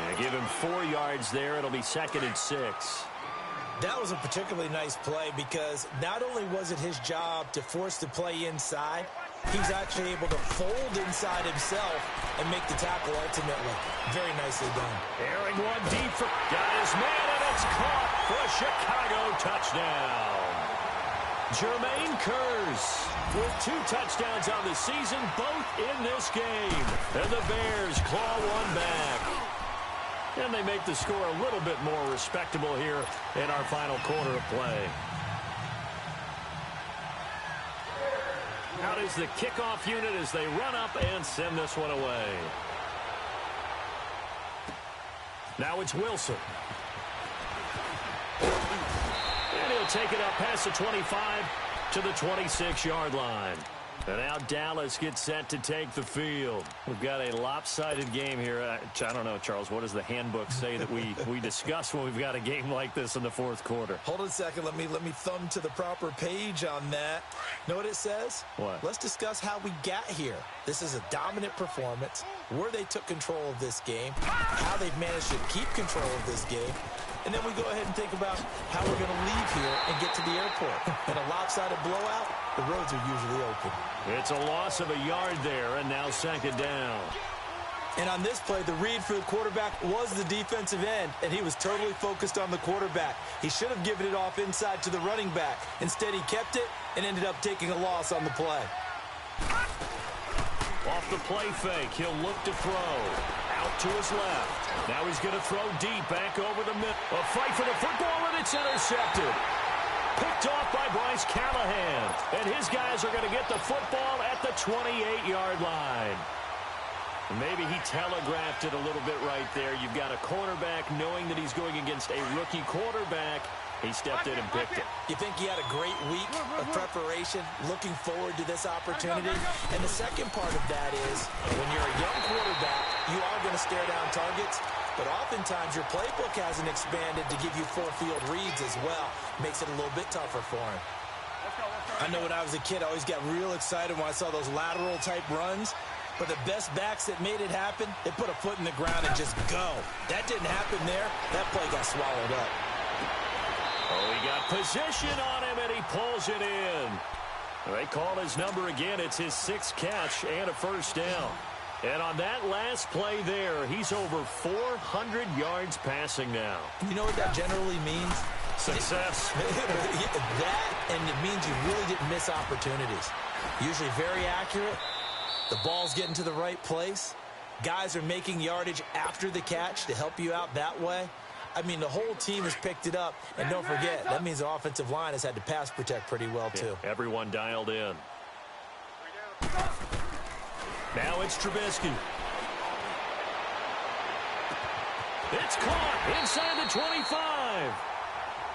And give him 4 yards there. It'll be 2nd and 6. That was a particularly nice play because not only was it his job to force the play inside, he's actually able to fold inside himself and make the tackle ultimately. Very nicely done. Airing one deep for got his man, and it's caught for a Chicago touchdown. Jermaine Kurtz with 2 touchdowns on the season, both in this game. And the Bears claw one back. And they make the score a little bit more respectable here in our final quarter of play. Out is the kickoff unit as they run up and send this one away. Now it's Wilson. And he'll take it up past the 25 to the 26-yard line. And now Dallas gets set to take the field. We've got a lopsided game here. I don't know, Charles, what does the handbook say that we discuss when we've got a game like this in the fourth quarter? Hold on a second. Let me thumb to the proper page on that. Know what it says? What? Let's discuss how we got here. This is a dominant performance, where they took control of this game, how they've managed to keep control of this game, and then we go ahead and think about how we're going to leave here and get to the airport. In a lopsided blowout, the roads are usually open. It's a loss of a yard there, and now second down. And on this play, the read for the quarterback was the defensive end, and he was totally focused on the quarterback. He should have given it off inside to the running back. Instead, he kept it and ended up taking a loss on the play. Off the play fake, he'll look to throw. Out to his left. Now he's going to throw deep back over the middle. A fight for the football, and it's intercepted. Picked off by Bryce Callahan. And his guys are going to get the football at the 28-yard line. Maybe he telegraphed it a little bit right there. You've got a cornerback knowing that he's going against a rookie quarterback. He stepped in and picked it. You think he had a great week of preparation, looking forward to this opportunity? And the second part of that is, when you're a young quarterback, you are going to stare down targets, but oftentimes your playbook hasn't expanded to give you full field reads as well. Makes it a little bit tougher for him. I know when I was a kid, I always got real excited when I saw those lateral type runs. But the best backs that made it happen, they put a foot in the ground and just go. That didn't happen there. That play got swallowed up. Oh, he got position on him, and he pulls it in. They call his number again. It's his sixth catch and a first down. And on that last play there, he's over 400 yards passing now. You know what that generally means? Success. That, and it means you really didn't miss opportunities. Usually very accurate. The ball's getting to the right place. Guys are making yardage after the catch to help you out that way. I mean, the whole team has picked it up. And don't forget, that means the offensive line has had to pass protect pretty well, too. Yeah, everyone dialed in. Now it's Trubisky. It's caught inside the 25.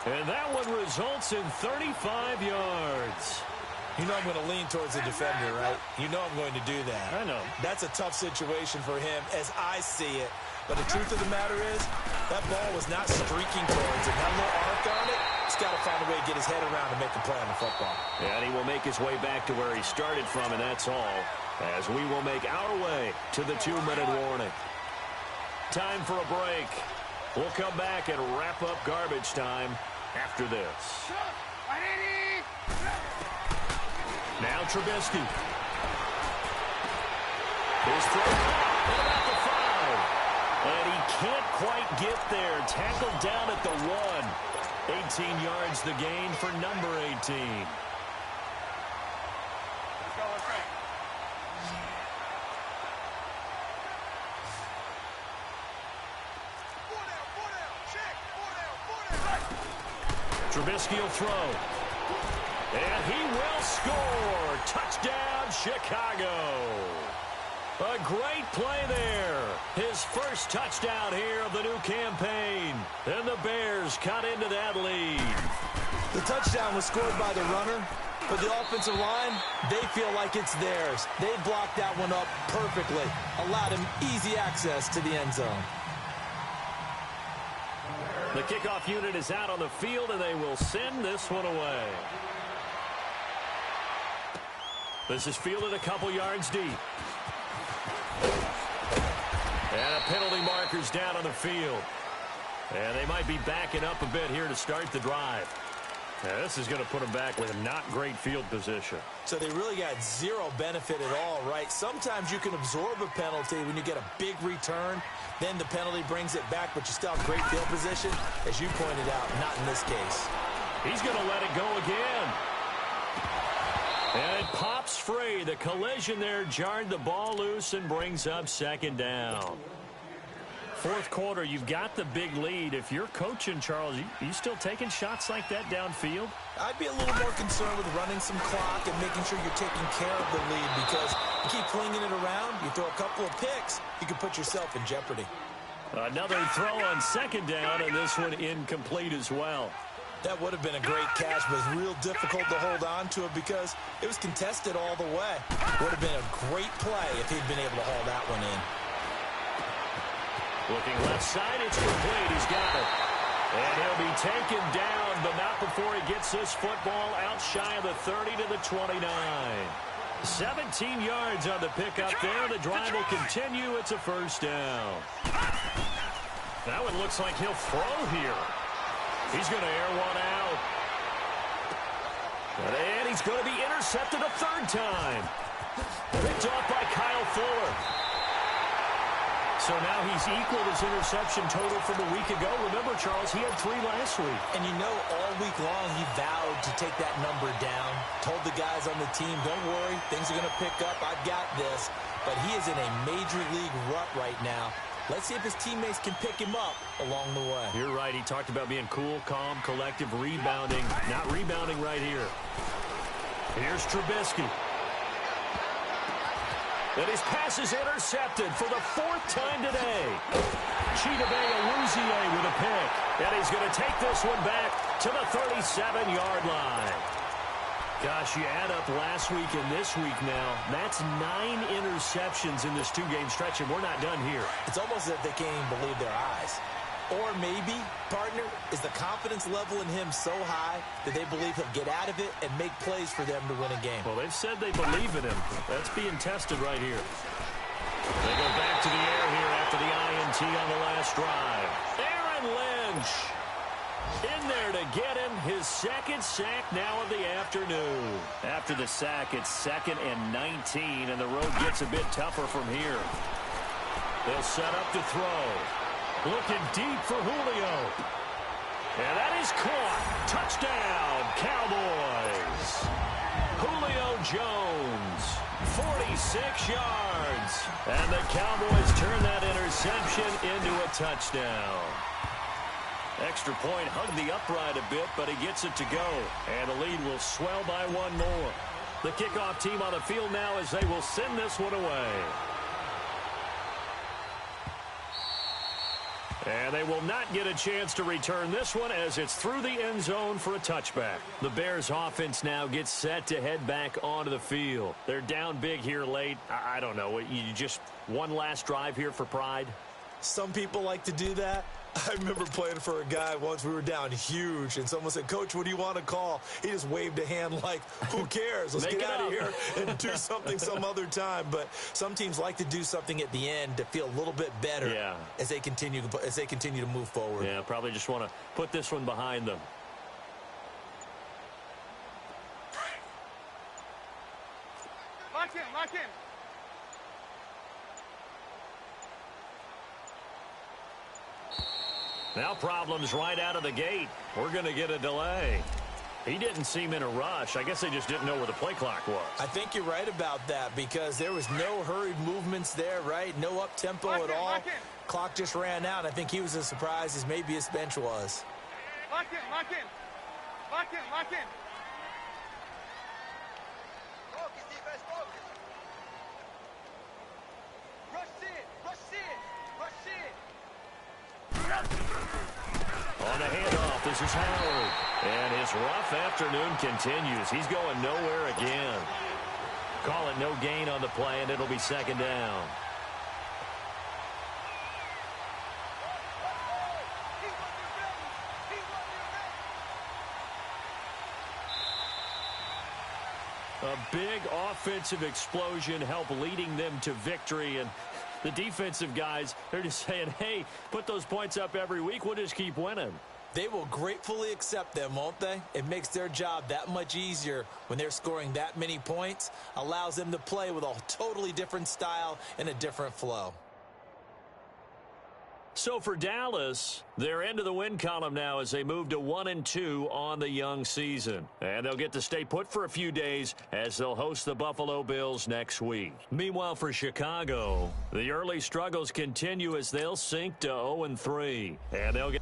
And that one results in 35 yards. You know I'm going to lean towards the defender, right? You know I'm going to do that. I know. That's a tough situation for him as I see it. But the truth of the matter is, that ball was not streaking towards him. That little arc on it, he's got to find a way to get his head around and make a play on the football. And he will make his way back to where he started from, and that's all. As we will make our way to the 2-minute warning. Time for a break. We'll come back and wrap up garbage time after this. Now Trubisky. His throw at about the 5. And he can't quite get there. Tackled down at the 1. 18 yards the gain for number 18. Trubisky will throw. And he will score. Touchdown, Chicago. A great play there. His first touchdown here of the new campaign. And the Bears cut into that lead. The touchdown was scored by the runner, but the offensive line, they feel like it's theirs. They blocked that one up perfectly. Allowed him easy access to the end zone. The kickoff unit is out on the field, and they will send this one away. This is fielded a couple yards deep. And a penalty marker's down on the field. And they might be backing up a bit here to start the drive. Now, this is going to put them back with a not great field position. So they really got zero benefit at all, right? Sometimes you can absorb a penalty when you get a big return. Then the penalty brings it back, but you still have great field position. As you pointed out, not in this case. He's going to let it go again. And it pops free. The collision there jarred the ball loose and brings up second down. Fourth quarter, you've got the big lead. If you're coaching, Charles, you still taking shots like that downfield? I'd be a little more concerned with running some clock and making sure you're taking care of the lead, because you keep flinging it around, you throw a couple of picks, you can put yourself in jeopardy. Another throw on second down, and this one incomplete as well. That would have been a great catch, but it's real difficult to hold on to it because it was contested all the way. Would have been a great play if he'd been able to haul that one in. Looking left side, it's complete. He's got it. And he'll be taken down, but not before he gets this football out shy of the 30 to the 29. 17 yards on the pickup there. The drive will continue. It's a first down. That one looks like he'll throw here. He's going to air one out. And he's going to be intercepted a third time. Picked off by Kyle Fuller. So now he's equaled his interception total from a week ago. Remember, Charles, he had 3 last week. And you know, all week long he vowed to take that number down. Told the guys on the team, don't worry, things are going to pick up. I've got this. But he is in a major league rut right now. Let's see if his teammates can pick him up along the way. You're right. He talked about being cool, calm, collective, rebounding. Not rebounding right here. Here's Trubisky. And his pass is intercepted for the 4th time today. Chidobe Awuzie with a pick. And he's going to take this one back to the 37-yard line. Gosh, you add up last week and this week now. That's 9 interceptions in this 2-game stretch, and we're not done here. It's almost as if they can't even believe their eyes. Or maybe, partner, is the confidence level in him so high that they believe he'll get out of it and make plays for them to win a game. Well, they've said they believe in him. That's being tested right here. They go back to the air here after the INT on the last drive. Aaron Lynch in there to get him his 2nd sack now of the afternoon. After the sack, it's 2nd and 19, and the road gets a bit tougher from here. They'll set up to throw. Looking deep for Julio. And that is caught. Touchdown, Cowboys. Julio Jones, 46 yards. And the Cowboys turn that interception into a touchdown. Extra point hugged the upright a bit, but he gets it to go. And the lead will swell by 1 more. The kickoff team on the field now as they will send this one away. And they will not get a chance to return this one as it's through the end zone for a touchback. The Bears offense now gets set to head back onto the field. They're down big here late. I don't know. You just one last drive here for pride? Some people like to do that. I remember playing for a guy once. We were down huge, and someone said, Coach, what do you want to call? He just waved a hand like, who cares? Let's get out of here and do something some other time. But some teams like to do something at the end to feel a little bit better as they continue to move forward. Yeah, probably just want to put this one behind them. Lock in, lock in. Now problems right out of the gate. We're going to get a delay. He didn't seem in a rush. I guess they just didn't know where the play clock was. I think you're right about that because there was no hurried movements there, right? No up-tempo at all. Clock just ran out. I think he was as surprised as maybe his bench was. Lock in, lock in. Lock in, lock in. Focus, defense, focus. Rush in, rush in, rush in. On the handoff, this is Howard. And his rough afternoon continues. He's going nowhere again. Call it no gain on the play, and it'll be 2nd down. A big offensive explosion helped leading them to victory, and the defensive guys, they're just saying, hey, put those points up every week. We'll just keep winning. They will gratefully accept them, won't they? It makes their job that much easier when they're scoring that many points. Allows them to play with a totally different style and a different flow. So for Dallas, they're into the win column now as they move to 1-2 on the young season. And they'll get to stay put for a few days as they'll host the Buffalo Bills next week. Meanwhile, for Chicago, the early struggles continue as they'll sink to 0-3. And they'll get